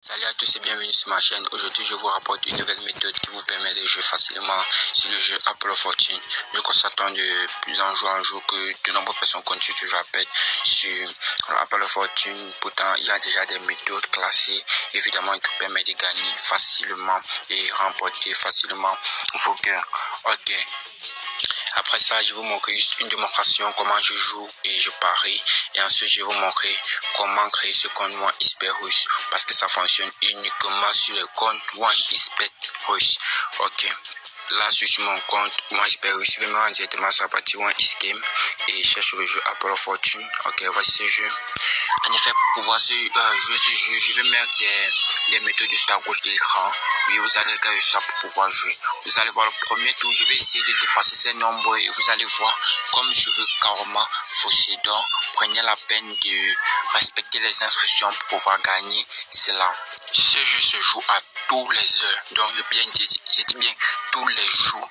Salut à tous et bienvenue sur ma chaîne. Aujourd'hui, je vous rapporte une nouvelle méthode qui vous permet de jouer facilement sur le jeu Apple of Fortune. Nous constatons de plus en jour que de nombreuses personnes continuent toujours à perdre sur Apple of Fortune. Pourtant, il y a déjà des méthodes classées, évidemment, qui permettent de gagner facilement et remporter facilement vos gains. Ok. Après ça, je vais vous montrer juste une démonstration comment je joue et je parie. Et ensuite, je vais vous montrer comment créer ce compte OneXBet russe parce que ça fonctionne uniquement sur le compte OneXBet russe. Ok. Là, je suis sur mon compte OneXBet russe. Je vais me rendre directement sur la partie OneXGame et cherche le jeu Apple of Fortune. Ok, voici ce jeu. En effet, pour pouvoir jouer ce jeu, je vais mettre des méthodes juste à gauche de l'écran. Oui, vous allez regarder ça pour pouvoir jouer. Vous allez voir le premier tour, je vais essayer de dépasser ces nombres et vous allez voir comme je veux carrément fausser. Donc, prenez la peine de respecter les instructions pour pouvoir gagner cela. Ce jeu se joue à tous les heures. Donc, je dis bien tous les jours,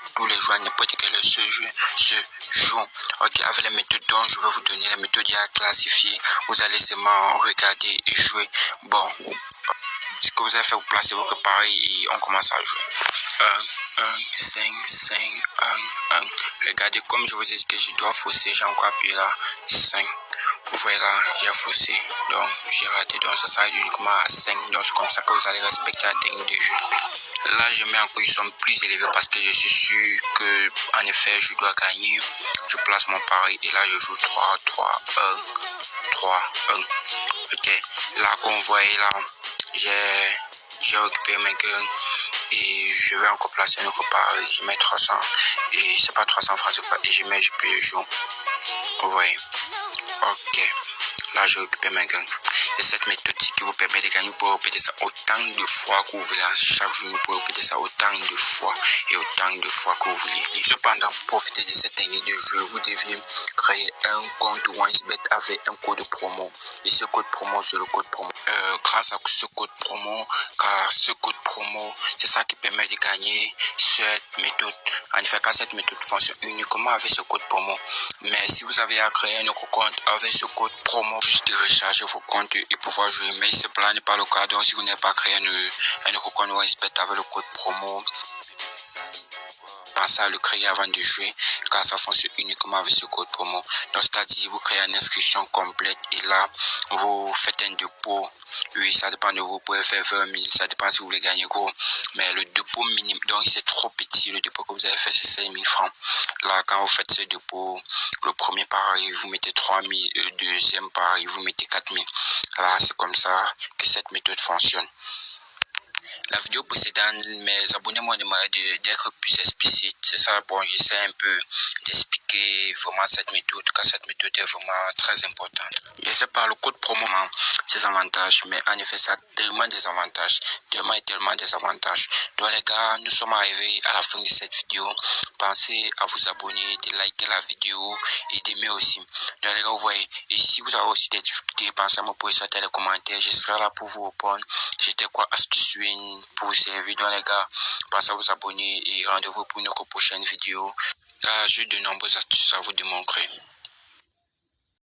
à n'importe quelle heure ce jeu se joue. Ok, avec les méthodes dont je vais vous donner, les méthodes à classifier, vous allez seulement regarder et jouer. Bon, ce que vous avez fait, vous placez vos pareil et on commence à jouer. 5, 1. Regardez, comme je vous ai dit que je dois fausser, j'ai encore appuyé là, 5. Vous voyez là, j'ai faussé, donc j'ai raté, donc ça s'arrête uniquement à 5. Donc c'est comme ça que vous allez respecter la technique de jeu. Là, je mets en position plus élevée parce que je suis sûr que, en effet, je dois gagner. Je place mon pari et là, je joue 3, 1. Ok, là, comme vous voyez là, j'ai récupéré mes gains et je vais encore placer un autre pari. Je mets 300 et c'est pas 300 francs, et je peux jouer. Vous voyez, ok. Là, je récupère mes gains. Et cette méthode-ci qui vous permet de gagner, vous pouvez répéter ça autant de fois que vous voulez. Chaque jour, vous pouvez répéter ça autant de fois et autant de fois que vous voulez. Et cependant, pour profiter de cette technique de jeu, vous devez créer un compte OneXBet avec un code promo. Et ce code promo, c'est le code promo. Grâce à ce code promo, car ce code promo, c'est ça qui permet de gagner cette méthode. En effet, car cette méthode fonctionne uniquement avec ce code promo. Mais si vous avez à créer un autre compte avec ce code promo, juste de recharger vos comptes et pouvoir jouer. Mais cela n'est pas le cas. Donc, si vous n'avez pas créé un autre compte OneXBet avec le code promo, pensez à le créer avant de jouer car ça fonctionne uniquement avec ce code promo. Donc c'est-à-dire vous créez une inscription complète et là vous faites un dépôt. Oui, ça dépend de vous, vous pouvez faire 20 000, ça dépend si vous voulez gagner gros, mais le dépôt minimum, donc c'est trop petit, le dépôt que vous avez fait c'est 5 000 francs. Là quand vous faites ce dépôt, le premier pari vous mettez 3 000, le deuxième pari vous mettez 4 000. Là c'est comme ça que cette méthode fonctionne. La vidéo précédente, mes abonnés m'ont demandé d'être plus explicite. C'est ça, bon, j'essaie un peu d'expliquer vraiment cette méthode, car cette méthode est vraiment très importante. Je sais pas le code promo, ses avantages, mais en effet, ça a tellement des avantages, tellement des avantages. Donc les gars, nous sommes arrivés à la fin de cette vidéo. Pensez à vous abonner, de liker la vidéo et d'aimer aussi. Donc les gars, vous voyez, et si vous avez aussi des difficultés, pensez à me poser ça dans les commentaires. Je serai là pour vous répondre. J'étais quoi astucieux pour vous servir. Donc les gars, pensez à vous abonner et rendez-vous pour une prochaine vidéo car j'ai de nombreuses astuces à vous démontrer.